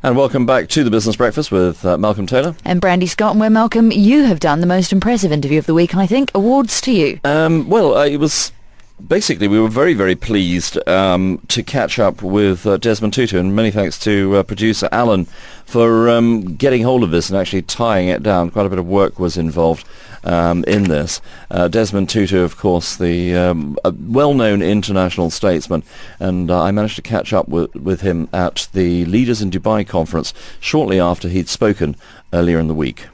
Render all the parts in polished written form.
And welcome back to the Business Breakfast with Malcolm Taylor. And Brandy Scott, and where, Malcolm, you have done the most impressive interview of the week, I think. Awards to you. It was... Basically, we were very, very pleased to catch up with Desmond Tutu, and many thanks to producer Alan for getting hold of this and actually tying it down. Quite a bit of work was involved in this. Desmond Tutu, of course, the well-known international statesman, and I managed to catch up with him at the Leaders in Dubai conference shortly after he'd spoken earlier in the week.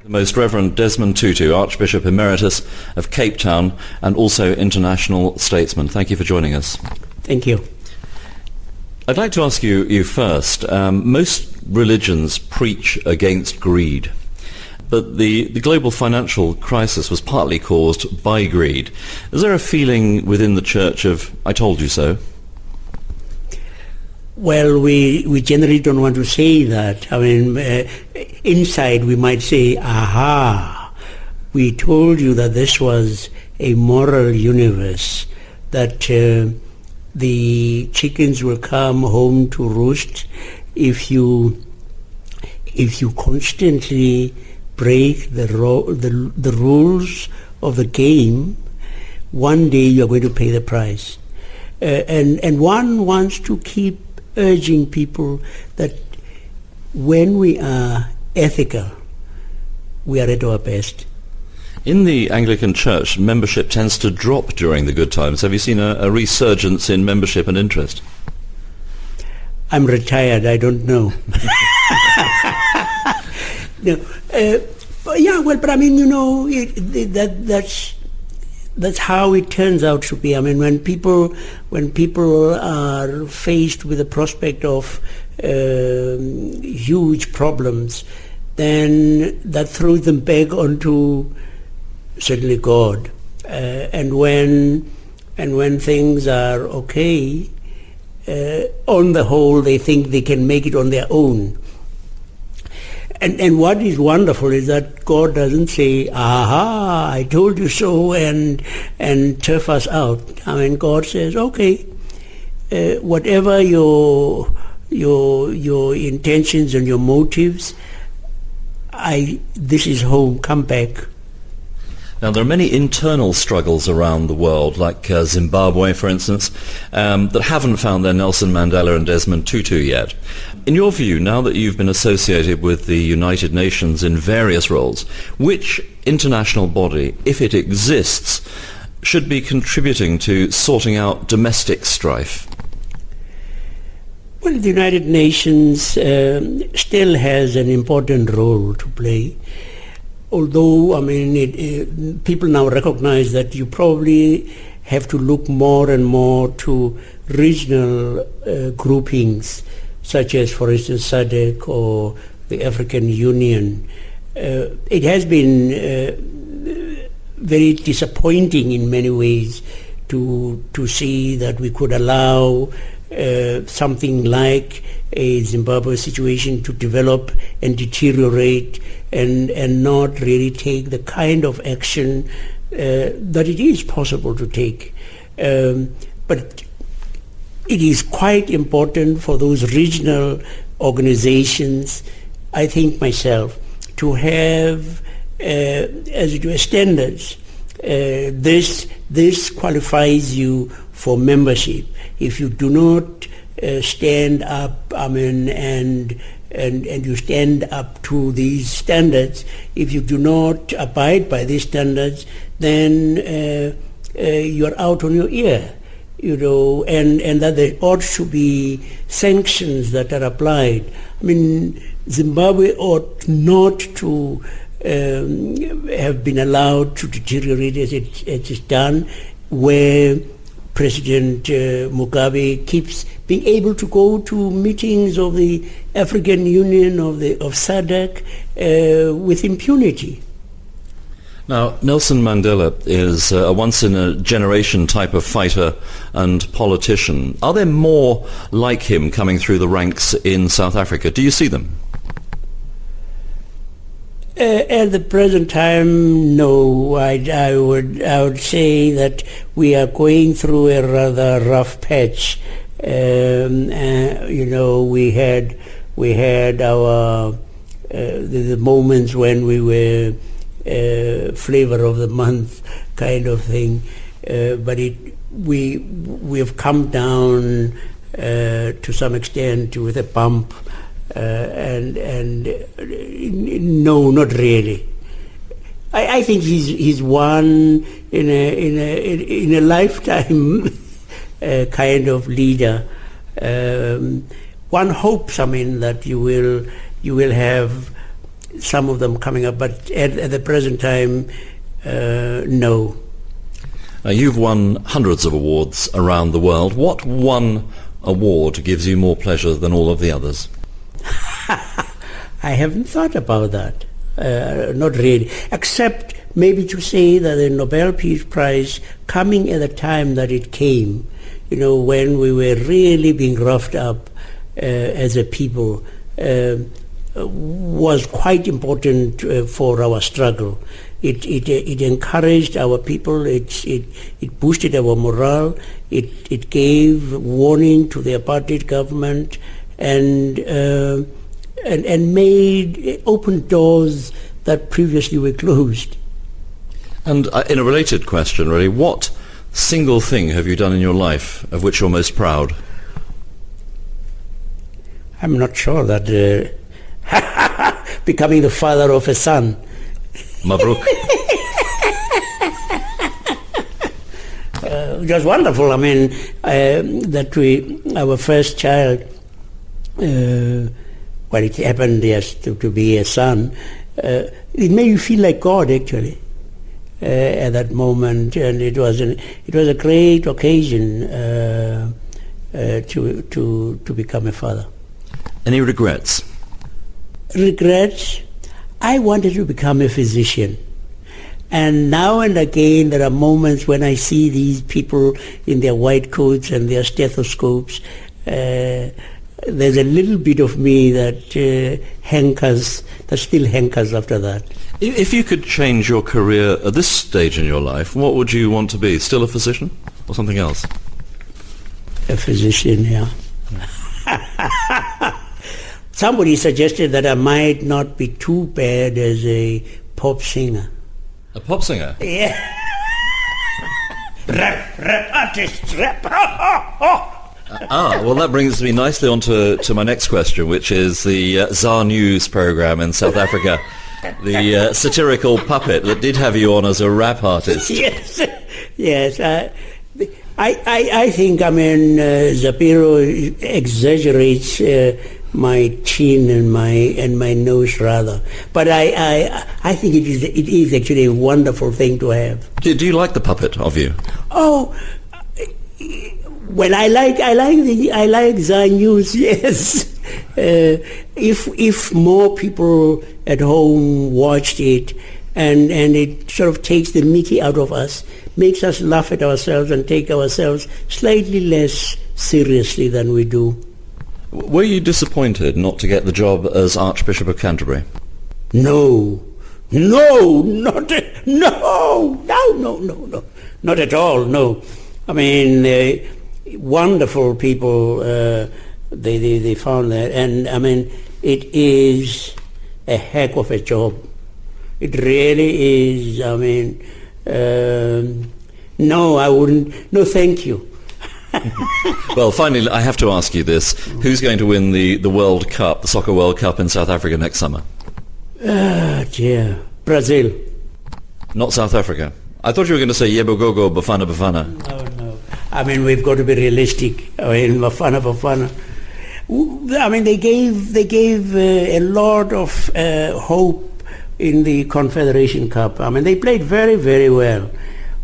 The Most Reverend Desmond Tutu, Archbishop Emeritus of Cape Town and also international statesman. Thank you for joining us. Thank you. I'd like to ask you first. Most religions preach against greed, but the global financial crisis was partly caused by greed. Is there a feeling within the Church of, I told you so? Well, we generally don't want to say that. I mean, inside we might say, aha, we told you that this was a moral universe, that the chickens will come home to roost if you constantly break the rules of the game. One day you are going to pay the price. And one wants to keep urging people that when we are ethical, we are at our best. In the Anglican Church, membership tends to drop during the good times. Have you seen a resurgence in membership and interest? I'm retired, I don't know. No, but I mean, that's how it turns out to be. I mean, when people are faced with the prospect of huge problems, then that throws them back onto certainly God. And when things are okay, on the whole, they think they can make it on their own. And what is wonderful is that God doesn't say, aha, I told you so, and turf us out. I mean, God says, okay, whatever your intentions and your motives, this is home, come back. Now, there are many internal struggles around the world, like Zimbabwe, for instance, that haven't found their Nelson Mandela and Desmond Tutu yet. In your view, now that you've been associated with the United Nations in various roles, which international body, if it exists, should be contributing to sorting out domestic strife? Well, the United Nations still has an important role to play. Although, I mean, people now recognize that you probably have to look more and more to regional groupings, such as, for instance, SADC or the African Union. It has been very disappointing in many ways to see that we could allow something like a Zimbabwe situation to develop and deteriorate and not really take the kind of action that it is possible to take. But it is quite important for those regional organizations, I think myself, to have, as it were, standards. This qualifies you for membership. If you do not stand up, I mean, and you stand up to these standards, if you do not abide by these standards, then you're out on your ear, and that there ought to be sanctions that are applied. I mean, Zimbabwe ought not to have been allowed to deteriorate as it is done, where President Mugabe keeps being able to go to meetings of the African Union, of SADC, with impunity. Now, Nelson Mandela is a once-in-a-generation type of fighter and politician. Are there more like him coming through the ranks in South Africa? Do you see them? At the present time, no. I would say that we are going through a rather rough patch. We had We had our the moments when we were flavor of the month kind of thing, but we have come down to some extent with a bump, and no, not really. I think he's one in a lifetime kind of leader. One hopes, that you will have some of them coming up, but at the present time, no. You've won hundreds of awards around the world. What one award gives you more pleasure than all of the others? I haven't thought about that. Not really, except maybe to say that the Nobel Peace Prize, coming at the time that it came, when we were really being roughed up as a people, was quite important for our struggle. It encouraged our people. It boosted our morale. It gave warning to the apartheid government, and made open doors that previously were closed. And in a related question, really, what single thing have you done in your life of which you're most proud? I'm not sure that becoming the father of a son. Mabruk. It was wonderful. That our first child, it happened, yes, to be a son. It made you feel like God, actually, at that moment, and it was a great occasion to become a father. Any regrets? Regrets? I wanted to become a physician. And now and again there are moments when I see these people in their white coats and their stethoscopes. There's a little bit of me that still hankers after that. If you could change your career at this stage in your life, what would you want to be? Still a physician or something else? A physician, yeah. Somebody suggested that I might not be too bad as a pop singer. A pop singer? Yeah. rap artist, rap. Well, that brings me nicely on to my next question, which is the Tsar News program in South Africa, the satirical puppet that did have you on as a rap artist. Yes. I think Zapiro exaggerates my chin and my nose rather, but I think it is actually a wonderful thing to have. Do you like the puppet of you? Oh, well, I like Tsar News. Yes, if more people at home watched it, and it sort of takes the mickey out of us, makes us laugh at ourselves and take ourselves slightly less seriously than we do. Were you disappointed not to get the job as Archbishop of Canterbury? No, not at all. No, wonderful people. They found that, and it is a heck of a job. It really is. No, I wouldn't. No, thank you. Well, finally, I have to ask you this. Who's going to win the World Cup, the Soccer World Cup in South Africa next summer? Dear. Brazil. Not South Africa. I thought you were going to say Yebo Gogo, Bafana Bafana. No. We've got to be realistic. Bafana Bafana. They gave a lot of hope in the Confederation Cup. They played very, very well.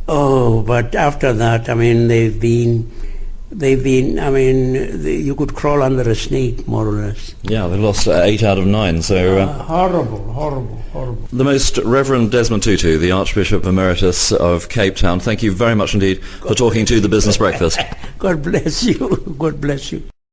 Oh, but after that, they've been, you could crawl under a snake, more or less. Yeah, they lost 8 out of 9, so... Horrible. The Most Reverend Desmond Tutu, the Archbishop Emeritus of Cape Town, thank you very much indeed for talking to the Business Breakfast. God bless you. God bless you.